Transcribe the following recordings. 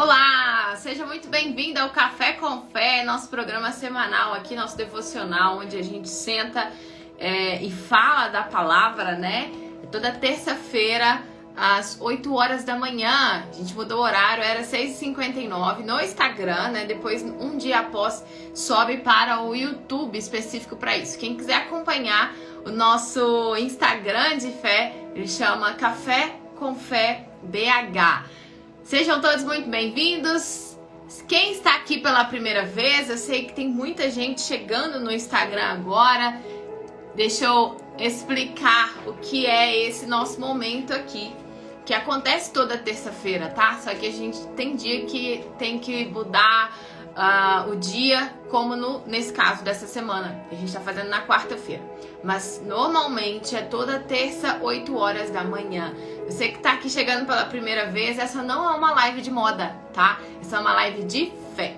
Olá, seja muito bem-vindo ao Café com Fé, nosso programa semanal aqui, nosso devocional, onde a gente senta e fala da palavra, né? Toda terça-feira, às 8 horas da manhã. A gente mudou o horário, era 6h59 no Instagram, né? Depois, um dia após, sobe para o YouTube específico para isso. Quem quiser acompanhar o nosso Instagram de fé, ele chama Café com Fé BH. Sejam todos muito bem-vindos. Quem está aqui pela primeira vez, eu sei que tem muita gente chegando no Instagram agora. Deixa eu explicar o que é esse nosso momento aqui, que acontece toda terça-feira, tá? Só que a gente tem dia que tem que mudar o dia, como nesse caso dessa semana. A gente tá fazendo na quarta-feira. Mas normalmente é toda terça, 8 horas da manhã. Você que tá aqui chegando pela primeira vez, essa não é uma live de moda, tá? Essa é uma live de fé,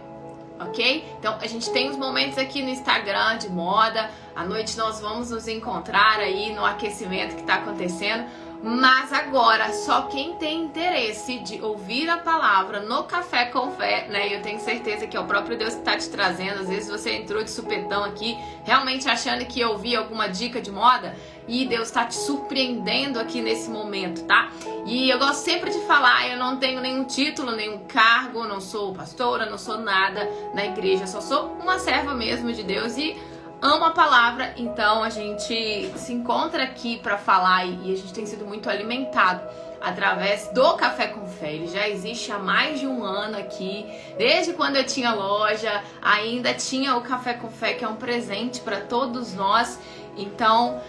ok? Então a gente tem os momentos aqui no Instagram de moda. À noite nós vamos nos encontrar aí no aquecimento que tá acontecendo. Mas agora, só quem tem interesse de ouvir a palavra no Café com Fé, né? Eu tenho certeza que é o próprio Deus que está te trazendo. Às vezes você entrou de supetão aqui, realmente achando que ia ouvir alguma dica de moda, e Deus está te surpreendendo aqui nesse momento, tá? E eu gosto sempre de falar, eu não tenho nenhum título, nenhum cargo, não sou pastora, não sou nada na igreja, só sou uma serva mesmo de Deus e amo a palavra. Então a gente se encontra aqui para falar e a gente tem sido muito alimentado através do Café com Fé. Ele já existe há mais de um ano aqui, desde quando eu tinha loja, ainda tinha o Café com Fé, que é um presente para todos nós. Então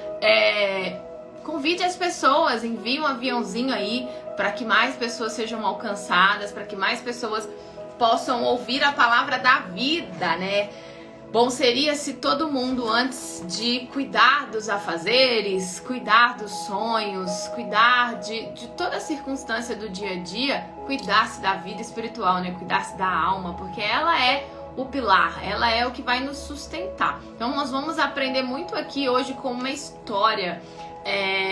convide as pessoas, envie um aviãozinho aí para que mais pessoas sejam alcançadas, para que mais pessoas possam ouvir a palavra da vida, né? Bom seria se todo mundo, antes de cuidar dos afazeres, cuidar dos sonhos, cuidar de toda a circunstância do dia a dia, cuidasse da vida espiritual, né? Cuidasse da alma, porque ela é o pilar, ela é o que vai nos sustentar. Então nós vamos aprender muito aqui hoje com uma história.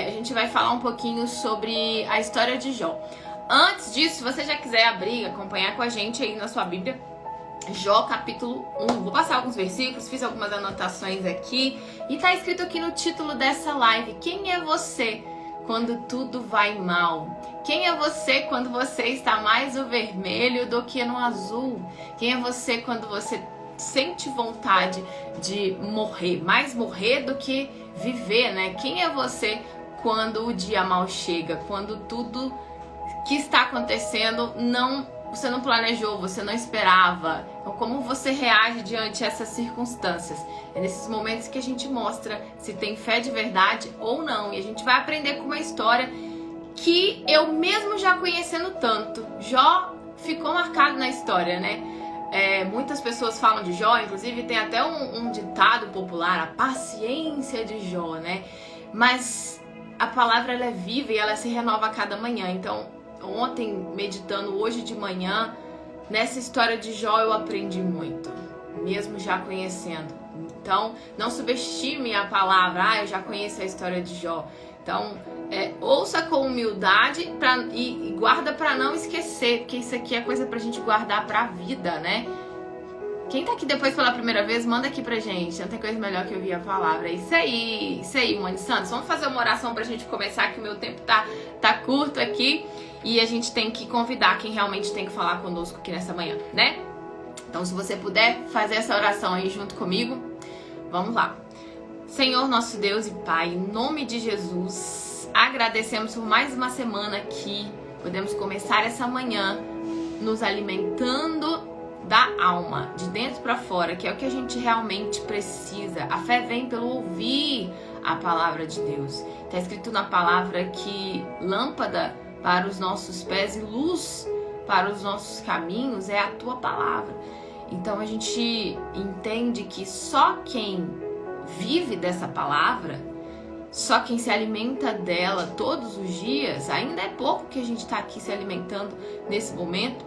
A gente vai falar um pouquinho sobre a história de Jó. Antes disso, se você já quiser abrir, acompanhar com a gente aí na sua Bíblia, Jó capítulo 1, vou passar alguns versículos, fiz algumas anotações aqui e tá escrito aqui no título dessa live: quem é você quando tudo vai mal? Quem é você quando você está mais no vermelho do que no azul? Quem é você quando você sente vontade de morrer, mais morrer do que viver, né? Quem é você quando o dia mal chega, quando tudo que está acontecendo você não planejou, você não esperava? Então, como você reage diante dessas circunstâncias? É nesses momentos que a gente mostra se tem fé de verdade ou não. E a gente vai aprender com uma história que eu mesmo já conhecendo tanto, Jó ficou marcado na história, né? Muitas pessoas falam de Jó, inclusive tem até um ditado popular, a paciência de Jó, né? Mas a palavra ela é viva e ela se renova a cada manhã. Então, ontem, meditando hoje de manhã, nessa história de Jó eu aprendi muito, mesmo já conhecendo. Então, não subestime a palavra, eu já conheço a história de Jó. Então, ouça com humildade e guarda para não esquecer, porque isso aqui é coisa pra gente guardar pra vida, né? Quem tá aqui depois pela primeira vez, manda aqui pra gente. Não tem coisa melhor que ouvir a palavra. É isso aí, Mãe Santos. Vamos fazer uma oração pra gente começar, que o meu tempo tá curto aqui. E a gente tem que convidar quem realmente tem que falar conosco aqui nessa manhã, né? Então, se você puder fazer essa oração aí junto comigo, vamos lá. Senhor, nosso Deus e Pai, em nome de Jesus, agradecemos por mais uma semana aqui. Podemos começar essa manhã nos alimentando da alma, de dentro para fora, que é o que a gente realmente precisa. A fé vem pelo ouvir a palavra de Deus. Está escrito na palavra que lâmpada para os nossos pés e luz para os nossos caminhos é a tua palavra. Então a gente entende que só quem vive dessa palavra, só quem se alimenta dela todos os dias, ainda é pouco que a gente está aqui se alimentando nesse momento,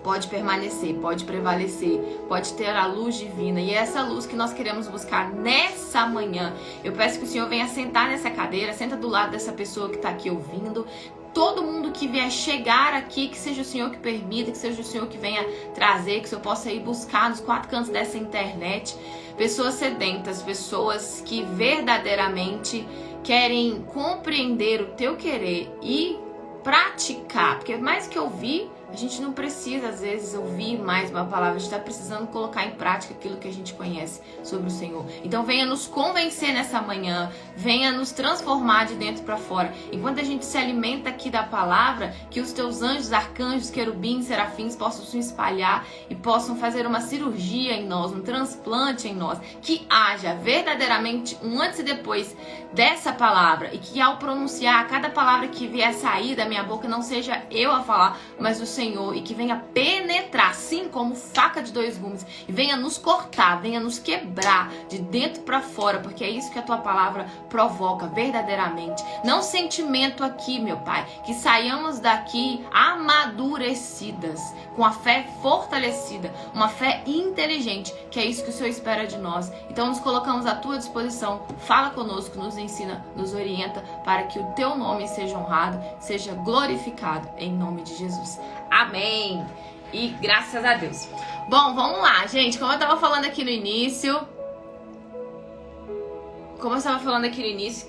pode permanecer, pode prevalecer, pode ter a luz divina. E é essa luz que nós queremos buscar nessa manhã. Eu peço que o Senhor venha sentar nessa cadeira, senta do lado dessa pessoa que está aqui ouvindo. todo mundo que vier chegar aqui, que seja o Senhor que permita, que seja o Senhor que venha trazer, que o Senhor possa ir buscar nos 4 cantos dessa internet, pessoas sedentas, pessoas que verdadeiramente querem compreender o teu querer e praticar, porque mais que ouvir, a gente não precisa, às vezes, ouvir mais uma palavra. A gente está precisando colocar em prática aquilo que a gente conhece sobre o Senhor. Então, venha nos convencer nessa manhã. Venha nos transformar de dentro para fora. Enquanto a gente se alimenta aqui da palavra, que os teus anjos, arcanjos, querubins, serafins possam se espalhar e possam fazer uma cirurgia em nós, um transplante em nós. Que haja verdadeiramente um antes e depois dessa palavra. E que ao pronunciar cada palavra que vier sair da minha boca, não seja eu a falar, mas o Senhor, e que venha penetrar, assim como faca de 2 gumes, e venha nos cortar, venha nos quebrar de dentro para fora, porque é isso que a tua palavra provoca verdadeiramente. Não sentimento aqui, meu Pai, que saiamos daqui amadurecidas, com a fé fortalecida, uma fé inteligente, que é isso que o Senhor espera de nós. Então nos colocamos à tua disposição, fala conosco, nos ensina, nos orienta, para que o teu nome seja honrado, seja glorificado, em nome de Jesus. Amém. E graças a Deus. Bom, vamos lá, gente. Como eu estava falando aqui no início,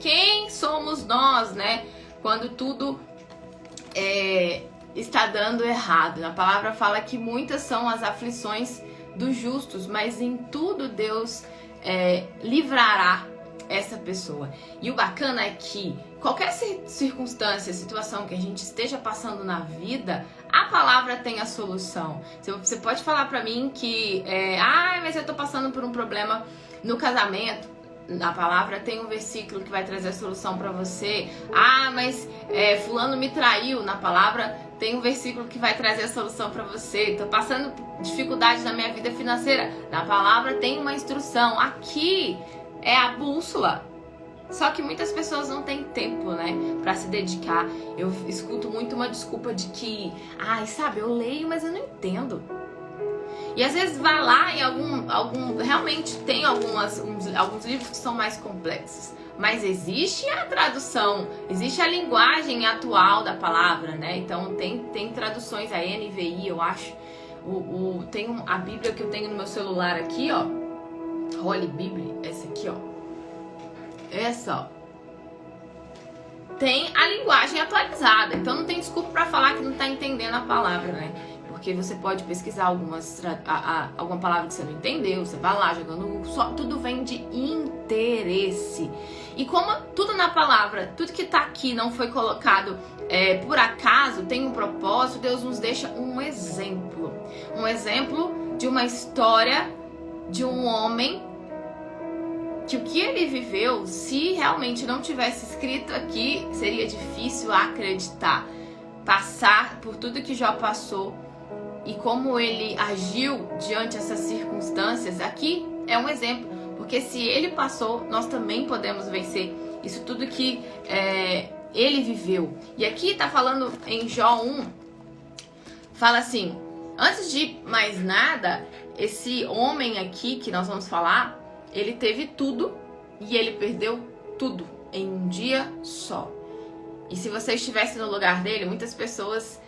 quem somos nós, né? Quando tudo está dando errado. A palavra fala que muitas são as aflições dos justos, mas em tudo Deus livrará essa pessoa. E o bacana é que qualquer circunstância, situação que a gente esteja passando na vida, a palavra tem a solução. Você pode falar pra mim que mas eu tô passando por um problema no casamento. Na palavra tem um versículo que vai trazer a solução pra você. Mas fulano me traiu. Na palavra tem um versículo que vai trazer a solução pra você. Tô passando dificuldade na minha vida financeira. Na palavra tem uma instrução. Aqui é a bússola. Só que muitas pessoas não têm tempo, né, pra se dedicar. Eu escuto muito uma desculpa de que, eu leio, mas eu não entendo. E às vezes vai lá e realmente tem alguns livros que são mais complexos. Mas existe a tradução, existe a linguagem atual da palavra, né? Então tem traduções, a NVI, eu acho. Tem a Bíblia que eu tenho no meu celular aqui, ó. Holy Bible, essa aqui, ó. Essa, ó, tem a linguagem atualizada. Então não tem desculpa pra falar que não tá entendendo a palavra, né? Porque você pode pesquisar alguma palavra que você não entendeu, você vai lá jogando no Google, tudo vem de interesse. E como tudo na palavra, tudo que tá aqui não foi colocado por acaso, tem um propósito, Deus nos deixa um exemplo. Um exemplo de uma história de um homem que o que ele viveu, se realmente não tivesse escrito aqui, seria difícil acreditar. Passar por tudo que Jó passou e como ele agiu diante dessas circunstâncias, aqui é um exemplo. Porque se ele passou, nós também podemos vencer. Isso tudo que ele viveu. E aqui tá falando em Jó 1, fala assim, antes de mais nada, esse homem aqui que nós vamos falar, ele teve tudo e ele perdeu tudo em um dia só. E se você estivesse no lugar dele, muitas pessoas,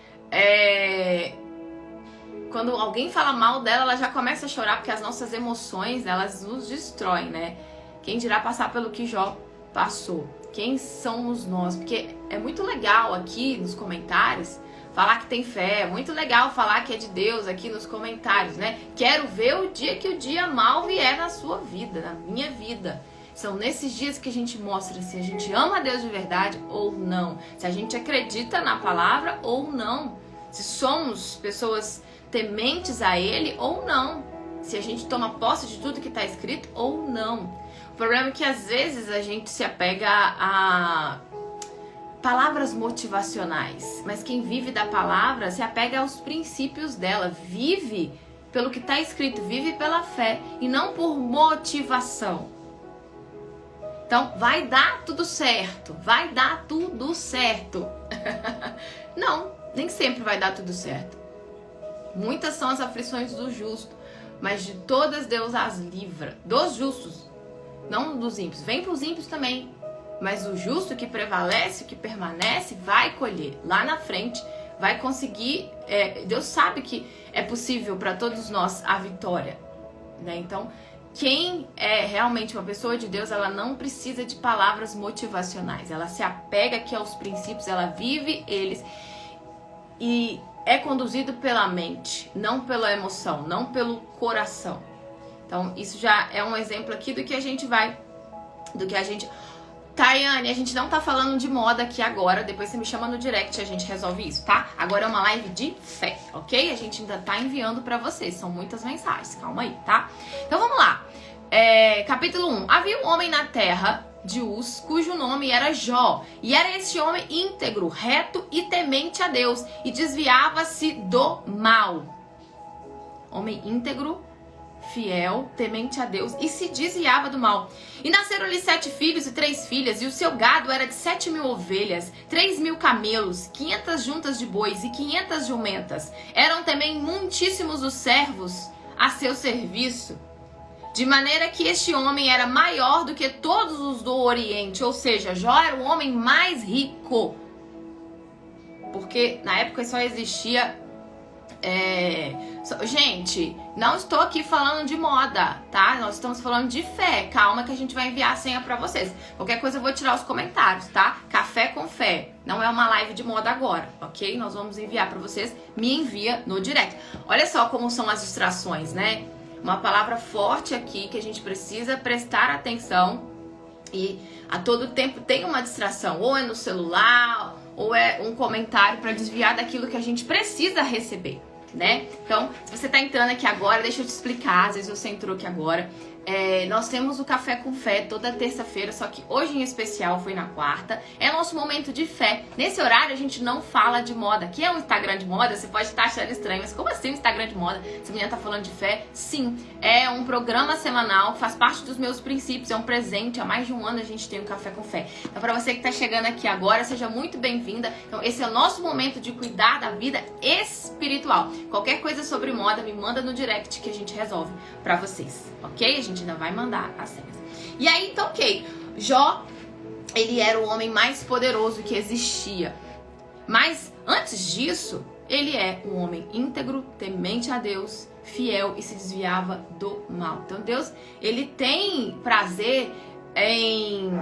quando alguém fala mal dela, ela já começa a chorar, porque as nossas emoções, elas nos destroem, né? Quem dirá passar pelo que Jó passou? Quem somos nós? Porque é muito legal aqui nos comentários falar que tem fé, é muito legal falar que é de Deus aqui nos comentários, né? Quero ver o dia que o dia mal vier na sua vida, na minha vida. São nesses dias que a gente mostra se a gente ama a Deus de verdade ou não. Se a gente acredita na palavra ou não. Se somos pessoas tementes a Ele ou não. Se a gente toma posse de tudo que está escrito ou não. O problema é que às vezes a gente se apega a palavras motivacionais, mas quem vive da palavra se apega aos princípios dela, vive pelo que está escrito, vive pela fé e não por motivação. Então, vai dar tudo certo, vai dar tudo certo. Não, nem sempre vai dar tudo certo. Muitas são as aflições do justo, mas de todas Deus as livra. Dos justos, não dos ímpios. Vem para os ímpios também. Mas o justo que prevalece, o que permanece, vai colher. Lá na frente, vai conseguir... Deus sabe que é possível para todos nós a vitória, né? Então, quem é realmente uma pessoa de Deus, ela não precisa de palavras motivacionais. Ela se apega aqui aos princípios, ela vive eles e é conduzido pela mente, não pela emoção, não pelo coração. Então, isso já é um exemplo aqui do que a gente Tayane, a gente não tá falando de moda aqui agora. Depois você me chama no direct e a gente resolve isso, tá? Agora é uma live de fé, ok? A gente ainda tá enviando pra vocês. São muitas mensagens, calma aí, tá? Então vamos lá. Capítulo 1. Havia um homem na terra de Uz, cujo nome era Jó. E era esse homem íntegro, reto e temente a Deus. E desviava-se do mal. Homem íntegro, fiel, temente a Deus, e se desviava do mal. E nasceram-lhe 7 filhos e 3 filhas, e o seu gado era de 7.000 ovelhas, 3.000 camelos, 500 juntas de bois e 500 jumentas. Eram também muitíssimos os servos a seu serviço, de maneira que este homem era maior do que todos os do Oriente, ou seja, Jó era o homem mais rico, porque na época só existia... Gente, não estou aqui falando de moda, tá? Nós estamos falando de fé. Calma que a gente vai enviar a senha pra vocês. Qualquer coisa eu vou tirar os comentários, tá? Café com fé. Não é uma live de moda agora, ok? Nós vamos enviar pra vocês. Me envia no direct. Olha só como são as distrações, né? Uma palavra forte aqui que a gente precisa prestar atenção. E a todo tempo tem uma distração. Ou é no celular, ou é um comentário pra desviar daquilo que a gente precisa receber, né? Então, se você tá entrando aqui agora, deixa eu te explicar. Às vezes você entrou aqui agora. Nós temos o Café com Fé toda terça-feira, só que hoje em especial foi na quarta. É nosso momento de fé. Nesse horário a gente não fala de moda. Aqui é um Instagram de moda, você pode estar achando estranho, mas como assim um Instagram de moda? Essa menina tá falando de fé? Sim, é um programa semanal, faz parte dos meus princípios, é um presente. Há mais de um ano a gente tem o Café com Fé. Então, pra você que tá chegando aqui agora, seja muito bem-vinda. Então, esse é o nosso momento de cuidar da vida espiritual. Qualquer coisa sobre moda, me manda no direct que a gente resolve pra vocês, ok? A gente ainda vai mandar as senhas. E aí, então, ok. Jó, ele era o homem mais poderoso que existia. Mas, antes disso, ele é um homem íntegro, temente a Deus, fiel e se desviava do mal. Então, Deus, ele tem prazer em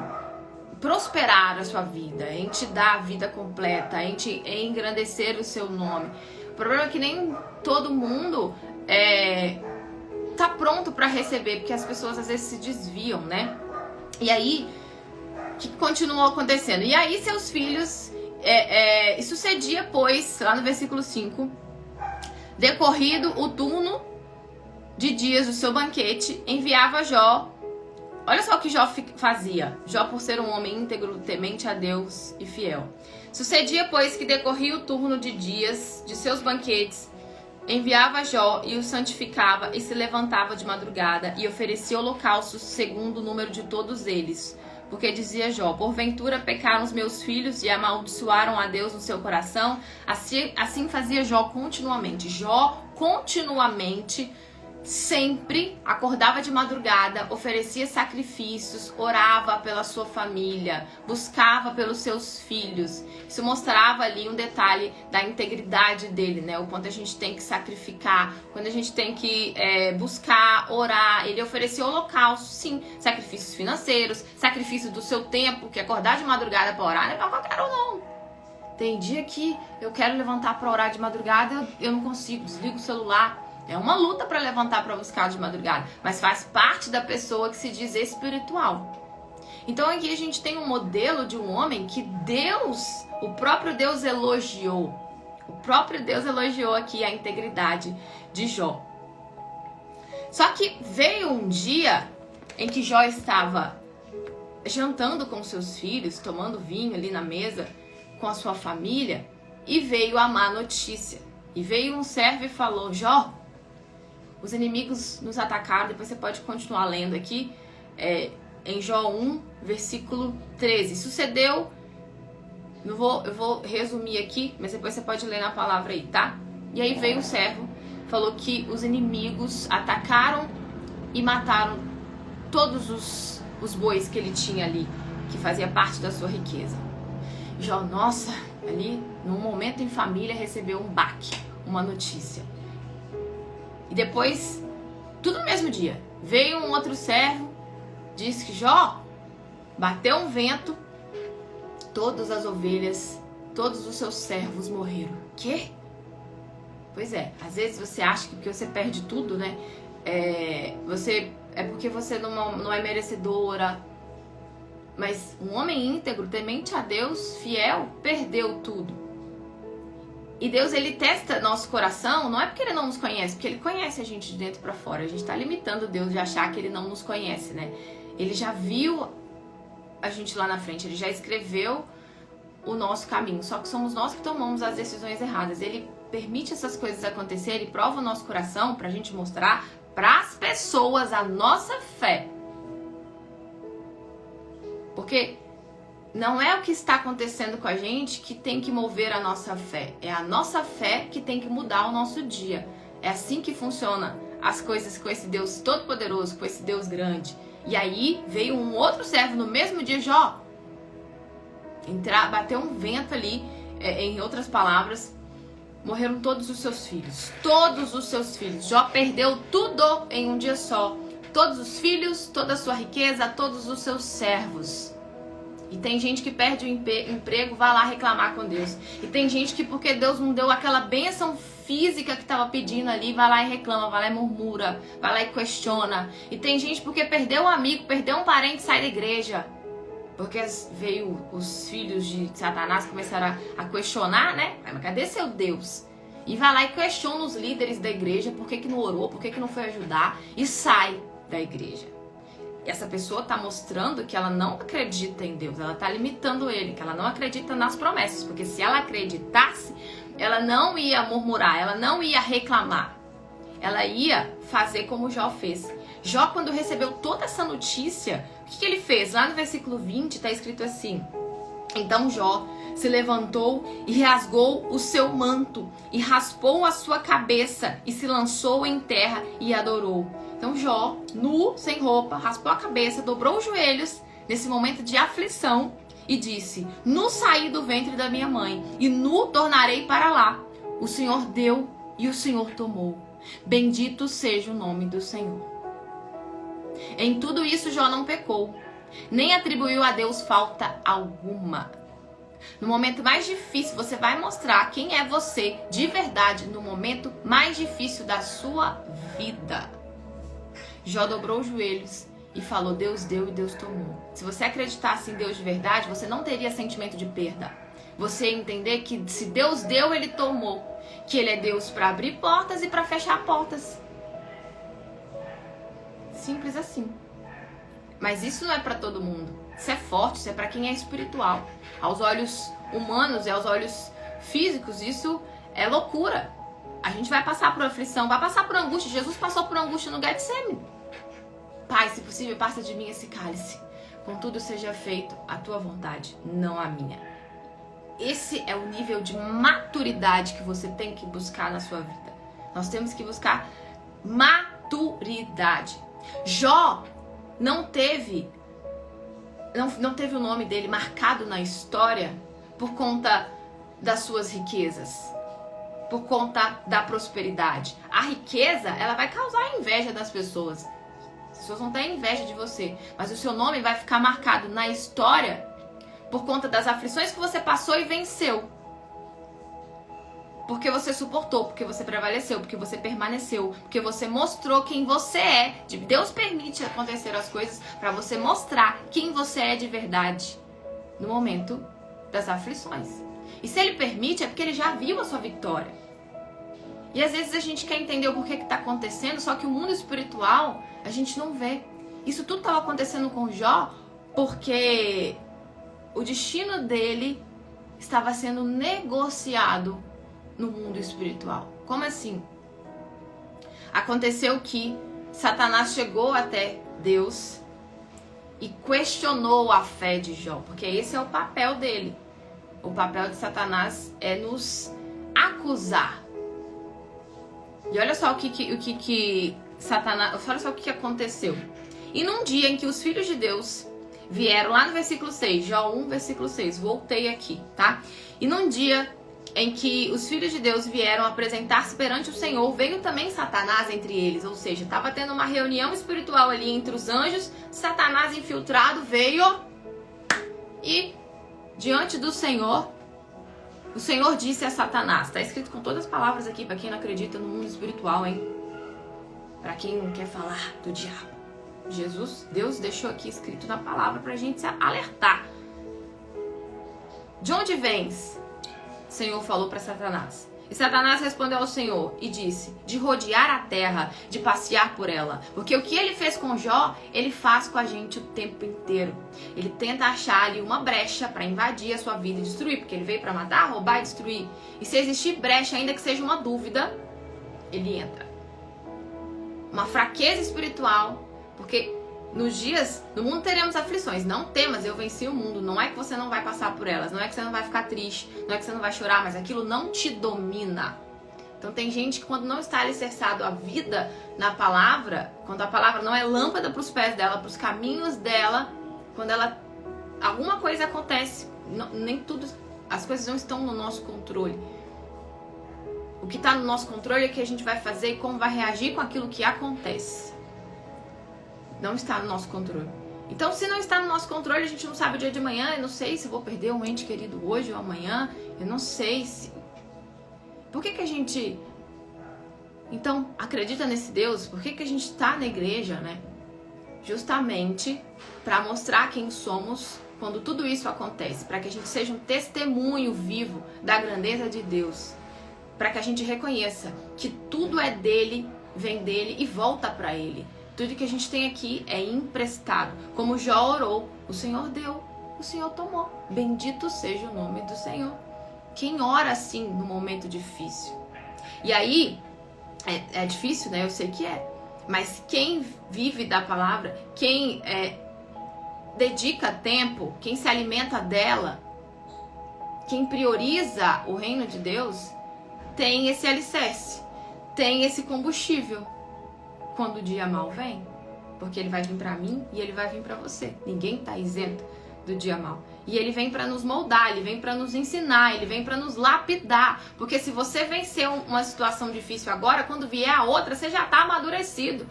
prosperar a sua vida, em te dar a vida completa, em engrandecer o seu nome. O problema é que nem todo mundo tá pronto para receber, porque as pessoas às vezes se desviam, né? E aí, o que continuou acontecendo? E aí seus filhos, e sucedia, pois, lá no versículo 5, decorrido o turno de dias do seu banquete, enviava Jó. Olha só o que Jó fazia. Jó, por ser um homem íntegro, temente a Deus e fiel. Sucedia, pois, que decorria o turno de dias de seus banquetes, enviava Jó e o santificava e se levantava de madrugada e oferecia holocaustos segundo o número de todos eles. Porque dizia Jó, porventura pecaram os meus filhos e amaldiçoaram a Deus no seu coração. Assim fazia Jó continuamente. Jó continuamente, sempre acordava de madrugada, oferecia sacrifícios, orava pela sua família, buscava pelos seus filhos. Isso mostrava ali um detalhe da integridade dele, né? O quanto a gente tem que sacrificar, quando a gente tem que buscar, orar. Ele oferecia holocausto, sim, sacrifícios financeiros, sacrifício do seu tempo, que acordar de madrugada para orar não é pra qualquer um, não. Tem dia que eu quero levantar para orar de madrugada, eu não consigo, desligo o celular. É uma luta para levantar para buscar de madrugada, mas faz parte da pessoa que se diz espiritual. Então aqui a gente tem um modelo de um homem que Deus, o próprio Deus elogiou. O próprio Deus elogiou aqui a integridade de Jó. Só que veio um dia em que Jó estava jantando com seus filhos, tomando vinho ali na mesa com a sua família, e veio a má notícia. E veio um servo e falou, Jó, os inimigos nos atacaram. Depois você pode continuar lendo aqui, em Jó 1, versículo 13. Sucedeu, eu vou resumir aqui, mas depois você pode ler na palavra aí, tá? E aí veio o servo, falou que os inimigos atacaram e mataram todos os bois que ele tinha ali, que fazia parte da sua riqueza. Jó, nossa, ali, num momento em família, recebeu um baque, uma notícia. E depois, tudo no mesmo dia, veio um outro servo, disse que Jó, bateu um vento, todas as ovelhas, todos os seus servos morreram. Quê? Pois é, às vezes você acha que porque você perde tudo, né? É porque você não é merecedora. Mas um homem íntegro, temente a Deus, fiel, perdeu tudo. E Deus, ele testa nosso coração, não é porque ele não nos conhece, porque ele conhece a gente de dentro pra fora. A gente tá limitando Deus de achar que ele não nos conhece, né? Ele já viu a gente lá na frente, ele já escreveu o nosso caminho. Só que somos nós que tomamos as decisões erradas. Ele permite essas coisas acontecerem, prova o nosso coração pra gente mostrar pras pessoas a nossa fé. Porque não é o que está acontecendo com a gente que tem que mover a nossa fé. É a nossa fé que tem que mudar o nosso dia. É assim que funciona as coisas com esse Deus todo-poderoso, com esse Deus grande. E aí veio um outro servo no mesmo dia, Jó. Bateu um vento ali, em outras palavras, morreram todos os seus filhos. Todos os seus filhos. Jó perdeu tudo em um dia só. Todos os filhos, toda a sua riqueza, todos os seus servos. E tem gente que perde o emprego, vai lá reclamar com Deus. E tem gente que porque Deus não deu aquela bênção física que estava pedindo ali, vai lá e reclama, vai lá e murmura, vai lá e questiona. E tem gente porque perdeu um amigo, perdeu um parente, sai da igreja. Porque veio os filhos de Satanás, começaram a questionar, né? Mas cadê seu Deus? E vai lá e questiona os líderes da igreja, por que não orou, por que não foi ajudar, e sai da igreja. Essa pessoa está mostrando que ela não acredita em Deus, ela está limitando ele, que ela não acredita nas promessas, porque se ela acreditasse, ela não ia murmurar, ela não ia reclamar, ela ia fazer como Jó fez. Jó, quando recebeu toda essa notícia, o que ele fez? Lá no versículo 20 está escrito assim: então Jó se levantou e rasgou o seu manto, e raspou a sua cabeça, e se lançou em terra e adorou. Então Jó, nu, sem roupa, raspou a cabeça, dobrou os joelhos nesse momento de aflição e disse: nu saí do ventre da minha mãe e nu tornarei para lá. O Senhor deu e o Senhor tomou. Bendito seja o nome do Senhor. Em tudo isso Jó não pecou, nem atribuiu a Deus falta alguma. No momento mais difícil, você vai mostrar quem é você de verdade no momento mais difícil da sua vida. Jó dobrou os joelhos e falou: Deus deu e Deus tomou. Se você acreditasse em Deus de verdade, você não teria sentimento de perda. Você ia entender que se Deus deu, Ele tomou. Que Ele é Deus para abrir portas e para fechar portas. Simples assim. Mas isso não é para todo mundo. Isso é forte, isso é para quem é espiritual. Aos olhos humanos e aos olhos físicos, isso é loucura. A gente vai passar por aflição, vai passar por angústia. Jesus passou por angústia no Getsemane. Pai, se possível, passa de mim esse cálice. Contudo, seja feito a tua vontade, não a minha. Esse é o nível de maturidade que você tem que buscar na sua vida. Nós temos que buscar maturidade. Jó não teve o nome dele marcado na história por conta das suas riquezas, por conta da prosperidade. A riqueza, ela vai causar inveja das pessoas. As pessoas vão ter inveja de você, mas o seu nome vai ficar marcado na história por conta das aflições que você passou e venceu. Porque você suportou, porque você prevaleceu, porque você permaneceu, porque você mostrou quem você é. Deus permite acontecer as coisas para você mostrar quem você é de verdade no momento das aflições. E se Ele permite, é porque Ele já viu a sua vitória. E às vezes a gente quer entender o porquê que está acontecendo, só que o mundo espiritual a gente não vê. Isso tudo estava acontecendo com Jó porque o destino dele estava sendo negociado no mundo espiritual. Como assim? Aconteceu que Satanás chegou até Deus e questionou a fé de Jó, porque esse é o papel dele. O papel de Satanás é nos acusar. E olha só olha só o que aconteceu. E num dia em que os filhos de Deus vieram lá no versículo 6, Jó 1, versículo 6, voltei aqui, tá? E num dia em que os filhos de Deus vieram apresentar-se perante o Senhor, veio também Satanás entre eles, ou seja, estava tendo uma reunião espiritual ali entre os anjos, Satanás infiltrado veio e diante do Senhor, o Senhor disse a Satanás, está escrito com todas as palavras aqui, para quem não acredita no mundo espiritual, hein? Para quem não quer falar do diabo. Deus deixou aqui escrito na palavra pra gente se alertar. De onde vens? O Senhor falou para Satanás. E Satanás respondeu ao Senhor e disse, de rodear a terra, de passear por ela. Porque o que ele fez com Jó, ele faz com a gente o tempo inteiro. Ele tenta achar ali uma brecha para invadir a sua vida e destruir. Porque ele veio para matar, roubar e destruir. E se existir brecha, ainda que seja uma dúvida, ele entra. Uma fraqueza espiritual. Porque no mundo teremos aflições. Não temas, eu venci o mundo. Não é que você não vai passar por elas. Não é que você não vai ficar triste. Não é que você não vai chorar. Mas aquilo não te domina. Então tem gente que quando não está alicerçado a vida na palavra, quando a palavra não é lâmpada para os pés dela, para os caminhos dela, quando alguma coisa acontece, nem tudo, as coisas não estão no nosso controle. O que está no nosso controle é o que a gente vai fazer e como vai reagir com aquilo que acontece. Não está no nosso controle. Então, se não está no nosso controle, a gente não sabe o dia de amanhã. Eu não sei se vou perder um ente querido hoje ou amanhã. Eu não sei se... Por que a gente... Então, acredita nesse Deus? Por que a gente está na igreja, né? Justamente para mostrar quem somos quando tudo isso acontece. Para que a gente seja um testemunho vivo da grandeza de Deus. Para que a gente reconheça que tudo é dele, vem dele e volta para ele. Tudo que a gente tem aqui é emprestado. Como Jó orou, o Senhor deu, o Senhor tomou. Bendito seja o nome do Senhor. Quem ora assim no momento difícil? E aí, é difícil, né? Eu sei que é. Mas quem vive da palavra, quem dedica tempo, quem se alimenta dela, quem prioriza o reino de Deus, tem esse alicerce, tem esse combustível. Quando o dia mal vem, porque ele vai vir pra mim e ele vai vir pra você. Ninguém tá isento do dia mal. E ele vem pra nos moldar, ele vem pra nos ensinar, ele vem pra nos lapidar. Porque se você vencer uma situação difícil agora, quando vier a outra, você já tá amadurecido.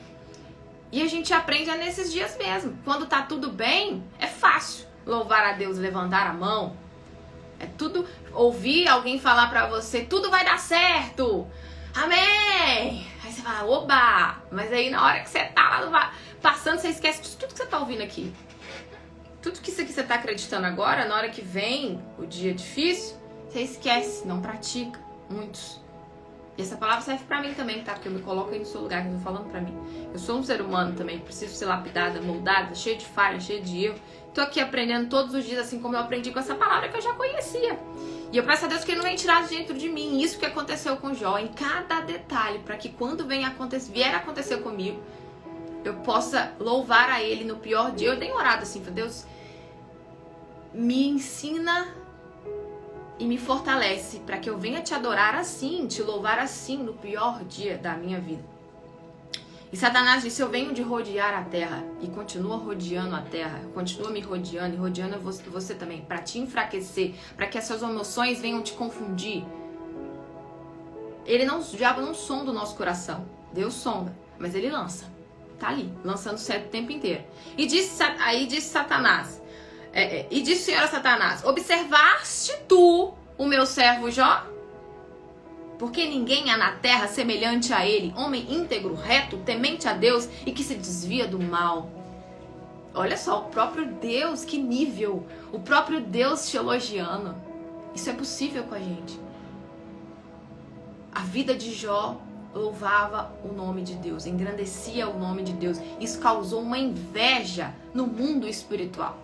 E a gente aprende nesses dias mesmo. Quando tá tudo bem, é fácil louvar a Deus, levantar a mão. É tudo, ouvir alguém falar pra você, tudo vai dar certo. Amém! Aí você fala, oba! Mas aí na hora que você tá lá passando, você esquece de tudo que você tá ouvindo aqui. Tudo que isso aqui você tá acreditando agora, na hora que vem o dia difícil, você esquece, não pratica. Muitos. E essa palavra serve pra mim também, tá? Porque eu me coloco aí no seu lugar, que eu tô falando pra mim. Eu sou um ser humano também, preciso ser lapidada, moldada, cheia de falha, cheia de erro. Tô aqui aprendendo todos os dias, assim como eu aprendi com essa palavra que eu já conhecia. E eu peço a Deus que Ele não venha tirar de dentro de mim isso que aconteceu com Jó, em cada detalhe, para que quando vier a acontecer comigo, eu possa louvar a Ele no pior dia. Eu tenho orado assim, Deus, me ensina e me fortalece para que eu venha te adorar assim, te louvar assim no pior dia da minha vida. E Satanás disse, eu venho de rodear a terra, e continua rodeando a terra, continua me rodeando, e rodeando você também, para te enfraquecer, para que essas emoções venham te confundir. O diabo não sonda o nosso coração, Deus sonda, mas ele lança, tá ali, lançando certo o tempo inteiro. E aí disse Satanás, e disse o Senhor a Satanás, observaste tu o meu servo Jó? Porque ninguém há na terra semelhante a ele, homem íntegro, reto, temente a Deus e que se desvia do mal. Olha só, o próprio Deus, que nível! O próprio Deus te elogiando. Isso é possível com a gente. A vida de Jó louvava o nome de Deus, engrandecia o nome de Deus. Isso causou uma inveja no mundo espiritual.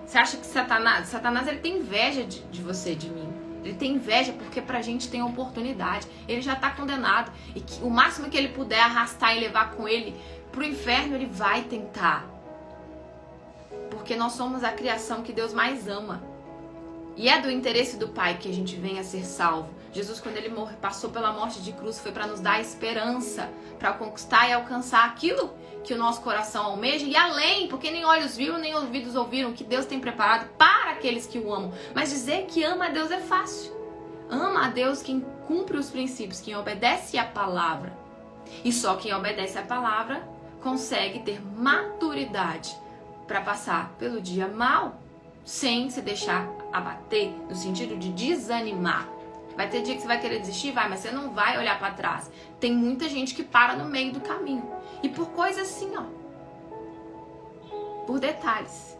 Você acha que Satanás ele tem inveja de você, de mim? Ele tem inveja porque pra gente tem oportunidade. Ele já tá condenado. E que o máximo que ele puder arrastar e levar com ele pro inferno, ele vai tentar. Porque nós somos a criação que Deus mais ama. E é do interesse do Pai que a gente venha a ser salvo. Jesus, quando ele passou pela morte de cruz, foi para nos dar esperança, para conquistar e alcançar aquilo que o nosso coração almeja e além, porque nem olhos viram, nem ouvidos ouviram, que Deus tem preparado para aqueles que o amam. Mas dizer que ama a Deus é fácil. Ama a Deus quem cumpre os princípios, quem obedece a palavra. E só quem obedece a palavra consegue ter maturidade para passar pelo dia mal, sem se deixar abater, no sentido de desanimar. Vai ter dia que você vai querer desistir? Vai, mas você não vai olhar para trás. Tem muita gente que para no meio do caminho. E por coisas assim, ó. Por detalhes.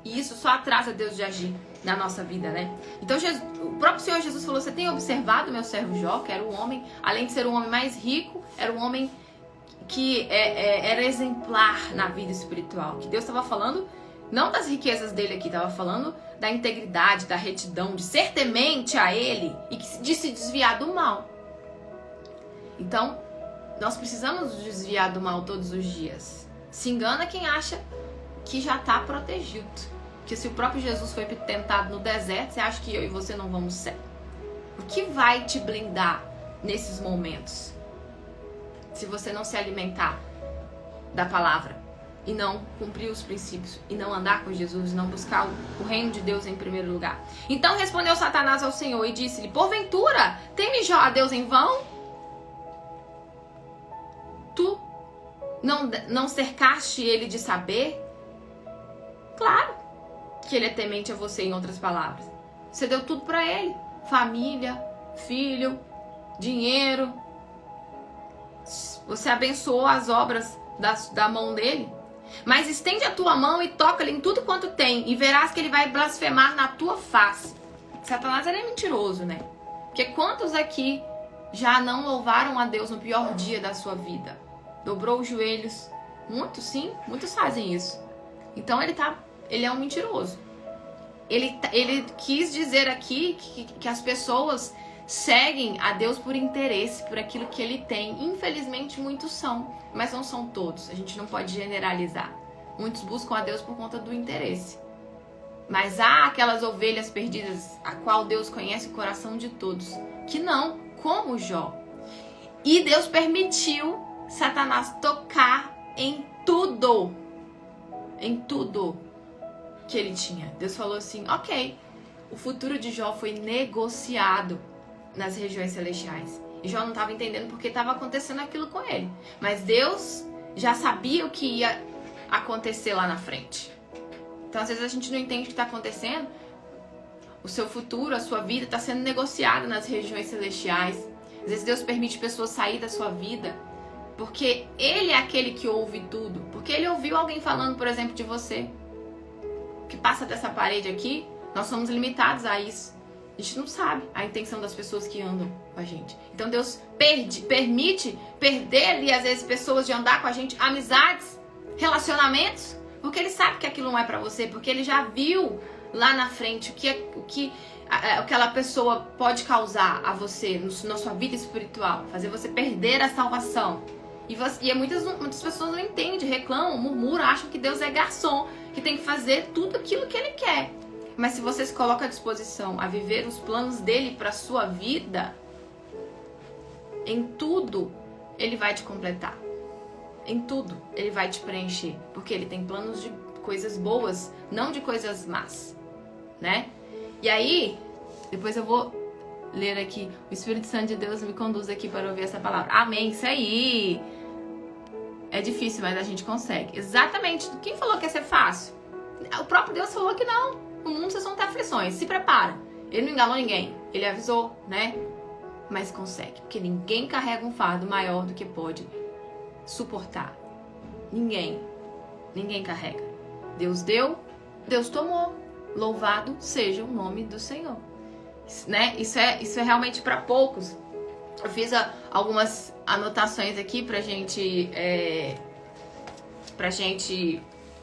E isso só atrasa Deus de agir na nossa vida, né? Então o próprio Senhor Jesus falou, você tem observado meu servo Jó, que era um homem, além de ser o homem mais rico, era um homem que era exemplar na vida espiritual. Que Deus estava falando, não das riquezas dele aqui, estava falando da integridade, da retidão, de ser temente a Ele e de se desviar do mal. Então, nós precisamos desviar do mal todos os dias. Se engana quem acha que já está protegido. Porque se o próprio Jesus foi tentado no deserto, você acha que eu e você não vamos ser? O que vai te blindar nesses momentos? Se você não se alimentar da palavra e não cumprir os princípios, e não andar com Jesus, e não buscar o reino de Deus em primeiro lugar. Então respondeu Satanás ao Senhor e disse-lhe, porventura, teme Jó a Deus em vão? Tu não cercaste ele de saber? Claro que ele é temente a você, em outras palavras. Você deu tudo para ele. Família, filho, dinheiro. Você abençoou as obras da mão dele. Mas estende a tua mão e toca-lhe em tudo quanto tem, e verás que ele vai blasfemar na tua face. Satanás, ele é mentiroso, né? Porque quantos aqui já não louvaram a Deus no pior dia da sua vida? Dobrou os joelhos. Muitos, sim, muitos fazem isso. Então ele é um mentiroso. Ele quis dizer aqui que as pessoas seguem a Deus por interesse, por aquilo que ele tem. Infelizmente, muitos são, mas não são todos. A gente não pode generalizar. Muitos buscam a Deus por conta do interesse. Mas há aquelas ovelhas perdidas, a qual Deus conhece o coração de todos, que não, como Jó. E Deus permitiu Satanás tocar em tudo que ele tinha. Deus falou assim, ok, o futuro de Jó foi negociado nas regiões celestiais. E Jó não estava entendendo porque estava acontecendo aquilo com ele. Mas Deus já sabia o que ia acontecer lá na frente. Então, às vezes, a gente não entende o que está acontecendo. O seu futuro, a sua vida está sendo negociada nas regiões celestiais. Às vezes, Deus permite pessoas sair da sua vida porque Ele é aquele que ouve tudo. Porque Ele ouviu alguém falando, por exemplo, de você. O que passa dessa parede aqui, nós somos limitados a isso. A gente não sabe a intenção das pessoas que andam com a gente. Então Deus permite perder ali, às vezes, pessoas de andar com a gente, amizades, relacionamentos, porque Ele sabe que aquilo não é pra você, porque Ele já viu lá na frente o que aquela pessoa pode causar a você na sua vida espiritual, fazer você perder a salvação. E muitas pessoas não entendem, reclamam, murmuram, acham que Deus é garçom, que tem que fazer tudo aquilo que Ele quer. Mas se você se coloca à disposição a viver os planos dele para sua vida, em tudo Ele vai te completar. Em tudo Ele vai te preencher. Porque Ele tem planos de coisas boas, não de coisas más, né? E aí, depois eu vou ler aqui. O Espírito Santo de Deus me conduz aqui para ouvir essa palavra. Amém, isso aí. É difícil, mas a gente consegue. Exatamente. Quem falou que ia ser fácil? O próprio Deus falou que não. No mundo vocês vão ter aflições. Se prepara. Ele não enganou ninguém. Ele avisou, né? Mas consegue. Porque ninguém carrega um fardo maior do que pode suportar. Ninguém. Ninguém carrega. Deus deu, Deus tomou. Louvado seja o nome do Senhor. Né? Isso é realmente para poucos. Eu fiz algumas anotações aqui pra gente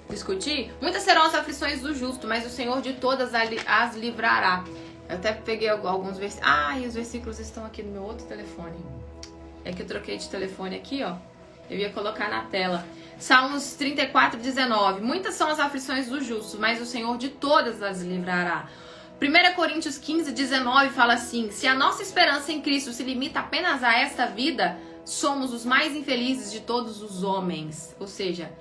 discutir. Muitas serão as aflições do justo, mas o Senhor de todas as livrará. Eu até peguei alguns versículos. E os versículos estão aqui no meu outro telefone. É que eu troquei de telefone aqui, ó. Eu ia colocar na tela. Salmos 34, 19. Muitas são as aflições do justo, mas o Senhor de todas as livrará. 1 Coríntios 15, 19 fala assim: se a nossa esperança em Cristo se limita apenas a esta vida, somos os mais infelizes de todos os homens. Ou seja,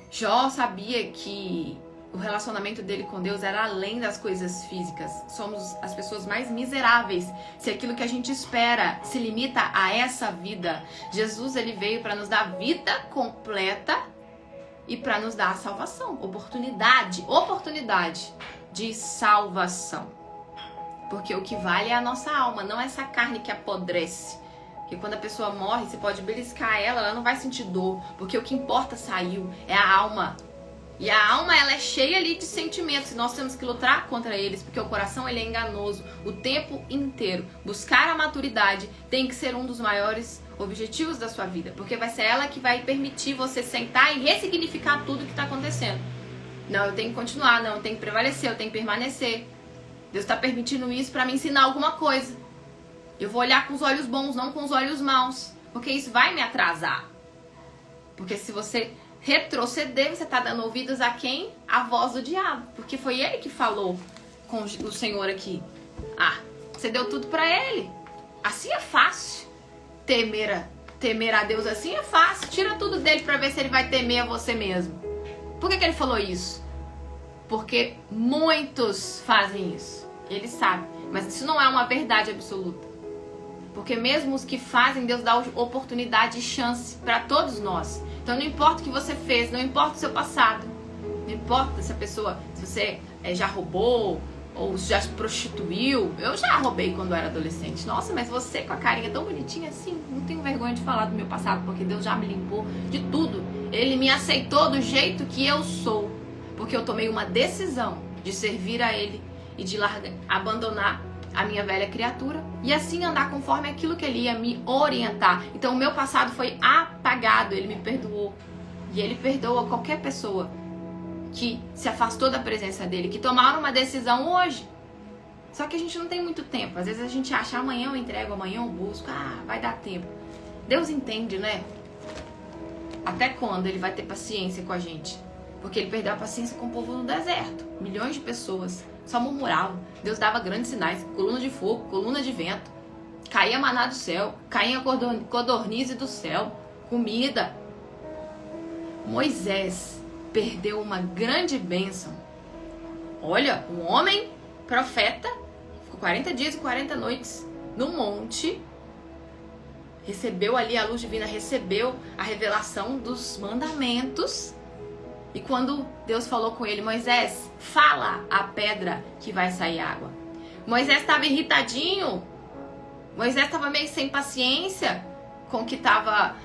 Jó sabia que o relacionamento dele com Deus era além das coisas físicas. Somos as pessoas mais miseráveis se aquilo que a gente espera se limita a essa vida. Jesus, ele veio para nos dar vida completa e para nos dar a salvação, oportunidade de salvação. Porque o que vale é a nossa alma, não essa carne que apodrece. Porque quando a pessoa morre, você pode beliscar ela não vai sentir dor, porque o que importa saiu, é a alma. E a alma, ela é cheia ali de sentimentos, e nós temos que lutar contra eles, porque o coração, ele é enganoso o tempo inteiro. Buscar a maturidade tem que ser um dos maiores objetivos da sua vida, porque vai ser ela que vai permitir você sentar e ressignificar tudo que está acontecendo. Não, eu tenho que continuar, não, eu tenho que prevalecer, eu tenho que permanecer. Deus está permitindo isso para me ensinar alguma coisa. Eu vou olhar com os olhos bons, não com os olhos maus, porque isso vai me atrasar. Porque se você retroceder, você está dando ouvidos a quem? A voz do diabo. Porque foi ele que falou com o Senhor aqui. Ah, você deu tudo para ele. Assim é fácil. Temer a Deus assim é fácil. Tira tudo dele para ver se ele vai temer a você mesmo. Por que ele falou isso? Porque muitos fazem isso. Ele sabe. Mas isso não é uma verdade absoluta. Porque mesmo os que fazem, Deus dá oportunidade e chance para todos nós. Então não importa o que você fez, não importa o seu passado. Não importa se a pessoa, se você já roubou ou já se prostituiu. Eu já roubei quando eu era adolescente. Nossa, mas você com a carinha tão bonitinha assim, não tenho vergonha de falar do meu passado, porque Deus já me limpou de tudo. Ele me aceitou do jeito que eu sou. Porque eu tomei uma decisão de servir a Ele e de abandonar a minha velha criatura e assim andar conforme aquilo que Ele ia me orientar. Então o meu passado foi apagado, Ele me perdoou. E Ele perdoa qualquer pessoa que se afastou da presença dEle, que tomaram uma decisão hoje. Só que a gente não tem muito tempo. Às vezes a gente acha, amanhã eu entrego, amanhã eu busco, vai dar tempo. Deus entende, né? Até quando Ele vai ter paciência com a gente? Porque Ele perdeu a paciência com o povo no deserto. Milhões de pessoas só murmuravam. Deus dava grandes sinais, coluna de fogo, coluna de vento, caía maná do céu, caía codorniz do céu, comida. Moisés perdeu uma grande bênção. Olha, um homem profeta, ficou 40 dias e 40 noites no monte, recebeu ali a luz divina, recebeu a revelação dos mandamentos. E quando Deus falou com ele, Moisés, fala a pedra que vai sair água. Moisés estava irritadinho. Moisés estava meio sem paciência com o que estava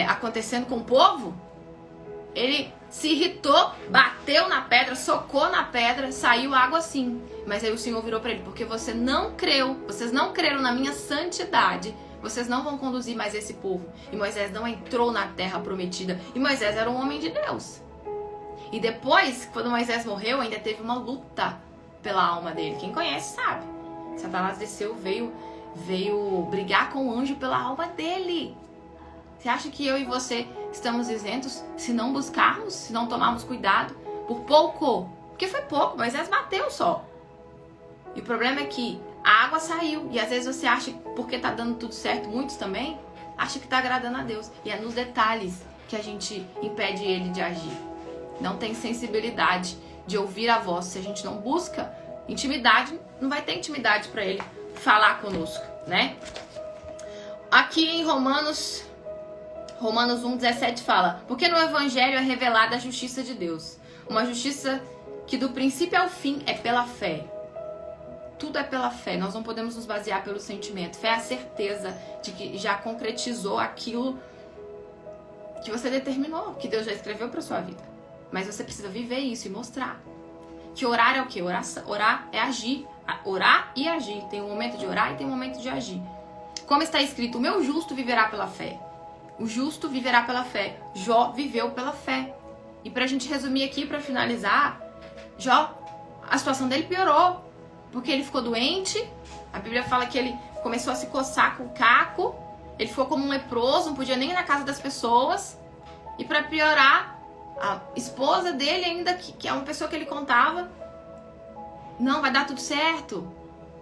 acontecendo com o povo. Ele se irritou, bateu na pedra, socou na pedra, saiu água assim. Mas aí o Senhor virou para ele, porque você não creu, vocês não creram na minha santidade, vocês não vão conduzir mais esse povo. E Moisés não entrou na terra prometida. E Moisés era um homem de Deus. E depois, quando Moisés morreu, ainda teve uma luta pela alma dele. Quem conhece sabe. Satanás desceu, veio brigar com o anjo pela alma dele. Você acha que eu e você estamos isentos se não buscarmos, se não tomarmos cuidado? Por pouco. Porque foi pouco, Moisés bateu só. E o problema é que a água saiu. E às vezes você acha que porque tá dando tudo certo, muitos também, acham que tá agradando a Deus. E é nos detalhes que a gente impede ele de agir. Não tem sensibilidade de ouvir a voz. Se a gente não busca intimidade, não vai ter intimidade para ele falar conosco, né? Aqui em Romanos 1:17 fala: porque no Evangelho é revelada a justiça de Deus. Uma justiça que do princípio ao fim é pela fé. Tudo é pela fé. Nós não podemos nos basear pelo sentimento. Fé é a certeza de que já concretizou aquilo que você determinou, que Deus já escreveu para sua vida. Mas você precisa viver isso e mostrar. Que orar é o quê? Orar é agir. Orar e agir. Tem um momento de orar e tem um momento de agir. Como está escrito, o meu justo viverá pela fé. O justo viverá pela fé. Jó viveu pela fé. E pra gente resumir aqui, pra finalizar, Jó, a situação dele piorou. Porque ele ficou doente. A Bíblia fala que ele começou a se coçar com o caco. Ele ficou como um leproso, não podia nem ir na casa das pessoas. E pra piorar, a esposa dele ainda, que é uma pessoa que ele contava, Não, vai dar tudo certo.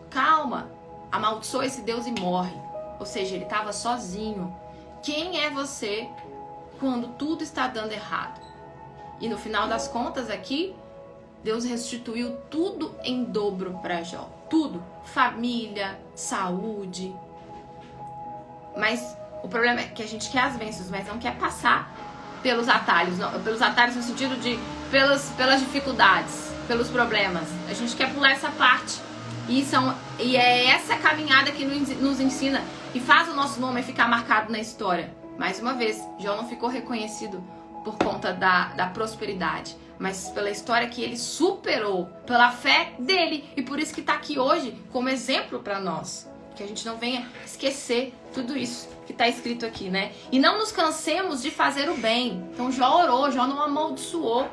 Calma. Amaldiçoa esse Deus e morre. Ou seja, ele estava sozinho. Quem é você quando tudo está dando errado? E no final das contas aqui, Deus restituiu tudo em dobro para Jó. Tudo. Família, saúde. Mas o problema é que a gente quer as bênçãos, mas não quer passar pelos atalhos. Não, pelos atalhos no sentido de pelas dificuldades, pelos problemas. A gente quer pular essa parte. E é essa caminhada que nos ensina e faz o nosso nome ficar marcado na história. Mais uma vez, Jó não ficou reconhecido por conta da prosperidade, mas pela história que ele superou, pela fé dele. E por isso que está aqui hoje como exemplo para nós. Que a gente não venha esquecer tudo isso que está escrito aqui, né? E não nos cansemos de fazer o bem. Então Jó orou, Jó não amaldiçoou.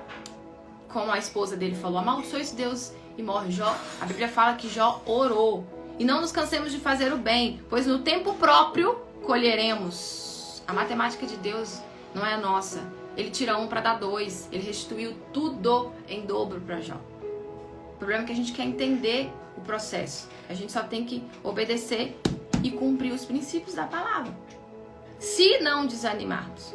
Como a esposa dele falou, amaldiçoa esse Deus e morre. Jó, a Bíblia fala que Jó orou. E não nos cansemos de fazer o bem, pois no tempo próprio colheremos. A matemática de Deus não é a nossa. Ele tira 1 para dar 2. Ele restituiu tudo em dobro para Jó. O problema é que a gente quer entender o processo. A gente só tem que obedecer e cumprir os princípios da palavra. Se não desanimarmos.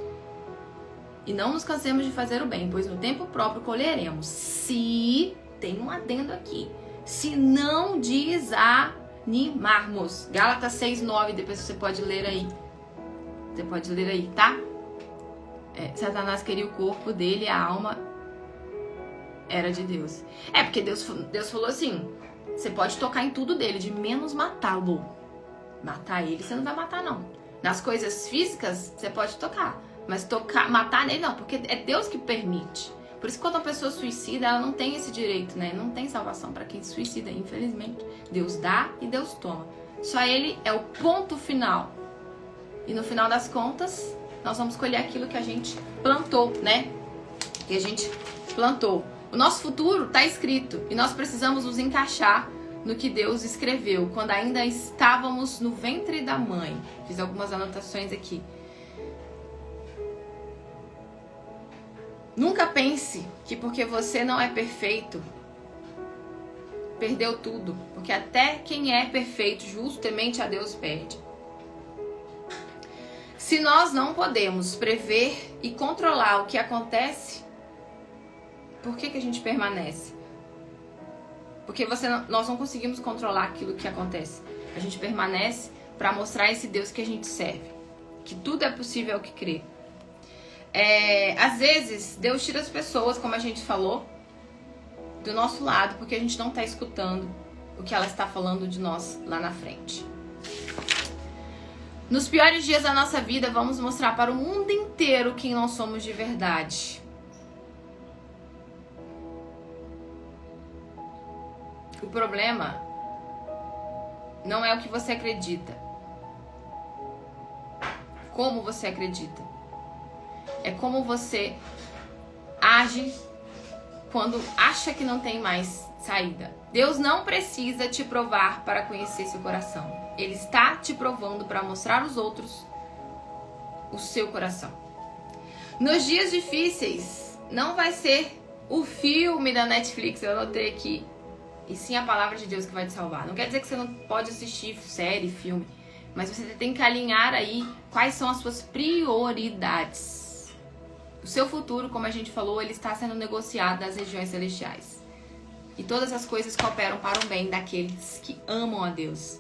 E não nos cansemos de fazer o bem, pois no tempo próprio colheremos. Se, tem um adendo aqui, se não desanimarmos. Gálatas 6:9, depois você pode ler aí. Você pode ler aí, tá? Satanás queria o corpo dele, a alma era de Deus. Porque Deus falou assim, você pode tocar em tudo dele, de menos matá-lo. Matar ele, você não vai matar, não. Nas coisas físicas, você pode tocar. Mas matar nele, não. Porque é Deus que permite. Por isso que quando uma pessoa suicida, ela não tem esse direito, né? Não tem salvação para quem suicida, infelizmente. Deus dá e Deus toma. Só ele é o ponto final. E no final das contas, nós vamos colher aquilo que a gente plantou, né? Que a gente plantou. O nosso futuro está escrito e nós precisamos nos encaixar no que Deus escreveu, quando ainda estávamos no ventre da mãe. Fiz algumas anotações aqui. Nunca pense que porque você não é perfeito, perdeu tudo. Porque até quem é perfeito, justo, temente a Deus, perde. Se nós não podemos prever e controlar o que acontece, por que a gente permanece? Porque nós não conseguimos controlar aquilo que acontece. A gente permanece para mostrar esse Deus que a gente serve. Que tudo é possível ao que crê. Às vezes, Deus tira as pessoas, como a gente falou, do nosso lado, porque a gente não está escutando o que ela está falando de nós lá na frente. Nos piores dias da nossa vida, vamos mostrar para o mundo inteiro quem nós somos de verdade. O problema não é o que você acredita. Como você acredita. É como você age quando acha que não tem mais saída. Deus não precisa te provar para conhecer seu coração. Ele está te provando para mostrar aos outros o seu coração. Nos dias difíceis, não vai ser o filme da Netflix, eu anotei aqui, e sim a palavra de Deus que vai te salvar. Não quer dizer que você não pode assistir série, filme, mas você tem que alinhar aí quais são as suas prioridades. O seu futuro, como a gente falou, ele está sendo negociado nas regiões celestiais. E todas as coisas cooperam para o bem daqueles que amam a Deus.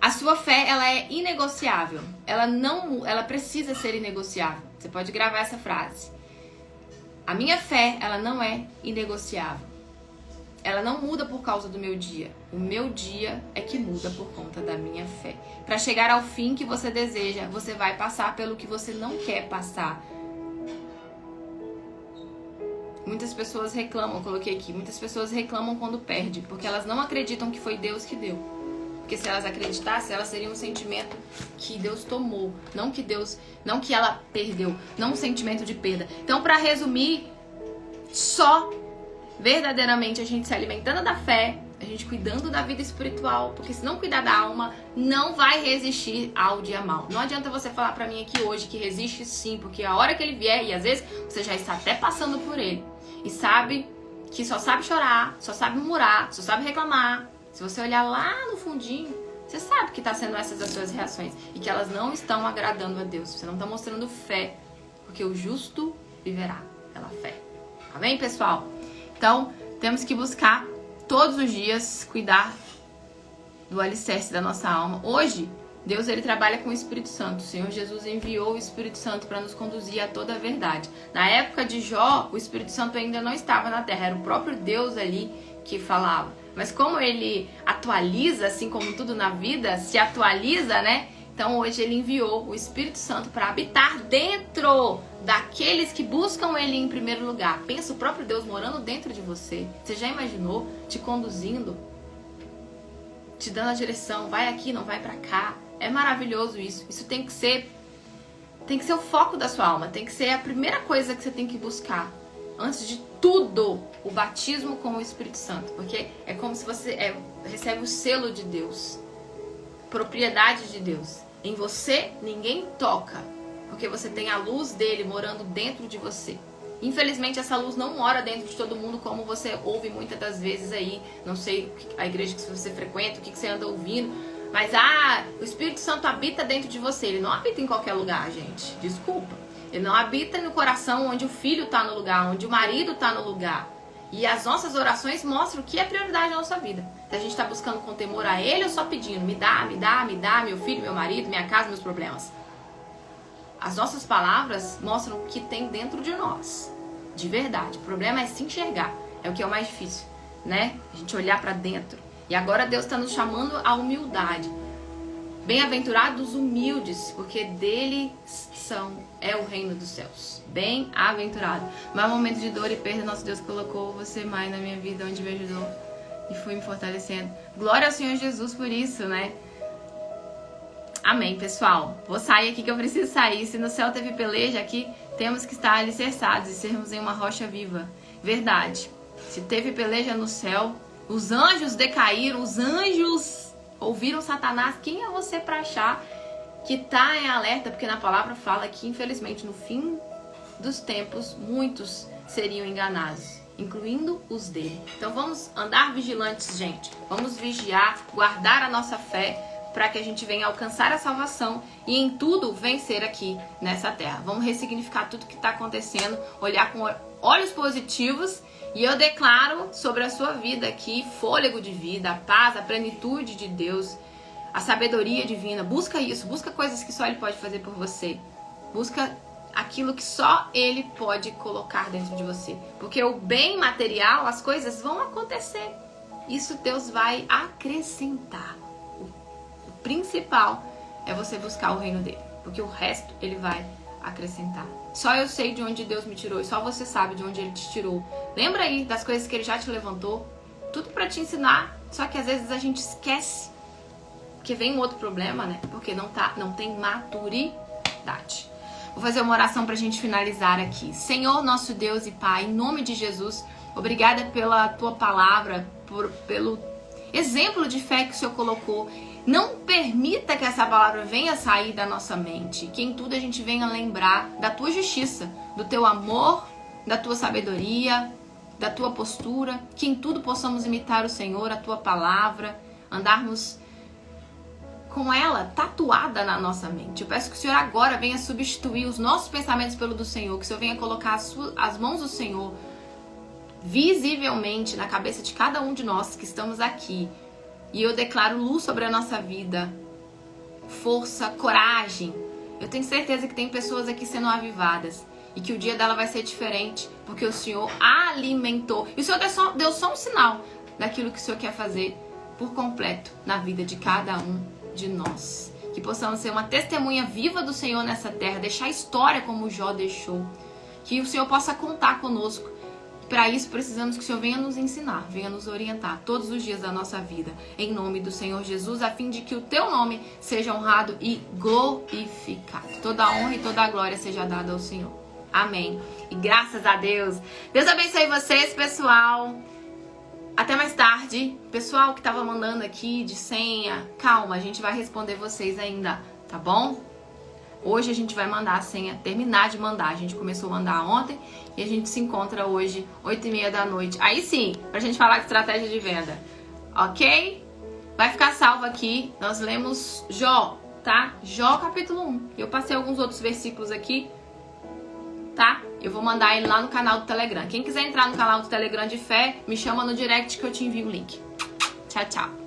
A sua fé, ela é inegociável. Ela precisa ser inegociável. Você pode gravar essa frase. A minha fé, ela não é inegociável. Ela não muda por causa do meu dia. O meu dia é que muda por conta da minha fé. Para chegar ao fim que você deseja, você vai passar pelo que você não quer passar. Muitas pessoas reclamam, eu coloquei aqui, muitas pessoas reclamam quando perde, porque elas não acreditam que foi Deus que deu. Porque se elas acreditassem, elas teriam um sentimento que Deus tomou, não que ela perdeu, não um sentimento de perda. Então, para resumir, só verdadeiramente a gente se alimentando da fé, a gente cuidando da vida espiritual, porque se não cuidar da alma, não vai resistir ao dia mal. Não adianta você falar pra mim aqui hoje que resiste sim, porque a hora que ele vier, e às vezes você já está até passando por ele, e sabe que só sabe chorar, só sabe murmurar, só sabe reclamar, se você olhar lá no fundinho, você sabe que está sendo essas as suas reações e que elas não estão agradando a Deus. Você não está mostrando fé, porque o justo viverá pela fé. Amém, pessoal? Então, temos que buscar todos os dias cuidar do alicerce da nossa alma. Hoje, Deus ele trabalha com o Espírito Santo. O Senhor Jesus enviou o Espírito Santo para nos conduzir a toda a verdade. Na época de Jó, o Espírito Santo ainda não estava na terra, era o próprio Deus ali que falava. Mas como ele atualiza, assim como tudo na vida se atualiza, né? Então hoje ele enviou o Espírito Santo para habitar dentro daqueles que buscam ele em primeiro lugar. Pensa o próprio Deus morando dentro de você. Você já imaginou? Te conduzindo, te dando a direção, vai aqui, não vai para cá. É maravilhoso isso. Isso tem que ser o foco da sua alma, tem que ser a primeira coisa que você tem que buscar. Antes de tudo, o batismo com o Espírito Santo, porque é como se você recebe o selo de Deus, propriedade de Deus. Em você ninguém toca, porque você tem a luz dele morando dentro de você. Infelizmente essa luz não mora dentro de todo mundo, como você ouve muitas das vezes aí, não sei a igreja que você frequenta, o que você anda ouvindo, mas o Espírito Santo habita dentro de você. Ele não habita em qualquer lugar, gente, desculpa. Ele não habita no coração onde o filho está no lugar, onde o marido está no lugar. E as nossas orações mostram o que é prioridade na nossa vida. Se a gente está buscando com temor a ele ou só pedindo, me dá, meu filho, meu marido, minha casa, meus problemas. As nossas palavras mostram o que tem dentro de nós, de verdade. O problema é se enxergar, é o que é o mais difícil, né? A gente olhar para dentro. E agora Deus está nos chamando à humildade. Bem-aventurados os humildes, porque dele é o reino dos céus. Bem-aventurado. Mas no momento de dor e perda, nosso Deus colocou você mais na minha vida, onde me ajudou e foi me fortalecendo. Glória ao Senhor Jesus por isso, né? Amém, pessoal. Vou sair aqui que eu preciso sair. Se no céu teve peleja, aqui temos que estar alicerçados e sermos em uma rocha viva. Verdade. Se teve peleja no céu, os anjos decaíram, os anjos ouviram Satanás. Quem é você para achar que tá em alerta? Porque na palavra fala que, infelizmente, no fim dos tempos, muitos seriam enganados, incluindo os dele. Então vamos andar vigilantes, gente. Vamos vigiar, guardar a nossa fé, para que a gente venha alcançar a salvação e em tudo vencer aqui nessa terra. Vamos ressignificar tudo que está acontecendo, olhar com olhos positivos. E eu declaro sobre a sua vida aqui fôlego de vida, a paz, a plenitude de Deus, a sabedoria divina. Busca isso, busca coisas que só Ele pode fazer por você. Busca aquilo que só Ele pode colocar dentro de você. Porque o bem material, as coisas vão acontecer. Isso Deus vai acrescentar. O principal é você buscar o reino dele, porque o resto Ele vai acrescentar. Só eu sei de onde Deus me tirou e só você sabe de onde Ele te tirou. Lembra aí das coisas que Ele já te levantou? Tudo para te ensinar, só que às vezes a gente esquece. Porque vem um outro problema, né? Porque não tem maturidade. Vou fazer uma oração pra gente finalizar aqui. Senhor, nosso Deus e Pai, em nome de Jesus, obrigada pela Tua palavra, pelo exemplo de fé que o Senhor colocou. Não permita que essa palavra venha sair da nossa mente. Que em tudo a gente venha lembrar da Tua justiça, do Teu amor, da Tua sabedoria, da Tua postura. Que em tudo possamos imitar o Senhor, a Tua palavra, andarmos com ela tatuada na nossa mente. Eu peço que o Senhor agora venha substituir os nossos pensamentos pelo do Senhor. Que o Senhor venha colocar as mãos do Senhor visivelmente na cabeça de cada um de nós que estamos aqui. E eu declaro luz sobre a nossa vida, força, coragem. Eu tenho certeza que tem pessoas aqui sendo avivadas e que o dia dela vai ser diferente, porque o Senhor alimentou. E o Senhor deu só um sinal daquilo que o Senhor quer fazer por completo na vida de cada um de nós. Que possamos ser uma testemunha viva do Senhor nessa terra, deixar a história como Jó deixou. Que o Senhor possa contar conosco. Para isso precisamos que o Senhor venha nos ensinar, venha nos orientar todos os dias da nossa vida, em nome do Senhor Jesus, a fim de que o Teu nome seja honrado e glorificado. Toda a honra e toda a glória seja dada ao Senhor. Amém. E graças a Deus. Deus abençoe vocês, pessoal. Até mais tarde. Pessoal que estava mandando aqui de senha, calma, a gente vai responder vocês ainda, tá bom? Hoje a gente vai mandar a senha, terminar de mandar. A gente começou a mandar ontem e a gente se encontra hoje, 8h30 da noite. Aí sim, pra gente falar de estratégia de venda. Ok? Vai ficar salvo aqui. Nós lemos Jó, tá? Jó capítulo 1. Eu passei alguns outros versículos aqui, tá? Eu vou mandar ele lá no canal do Telegram. Quem quiser entrar no canal do Telegram de fé, me chama no direct que eu te envio o link. Tchau, tchau.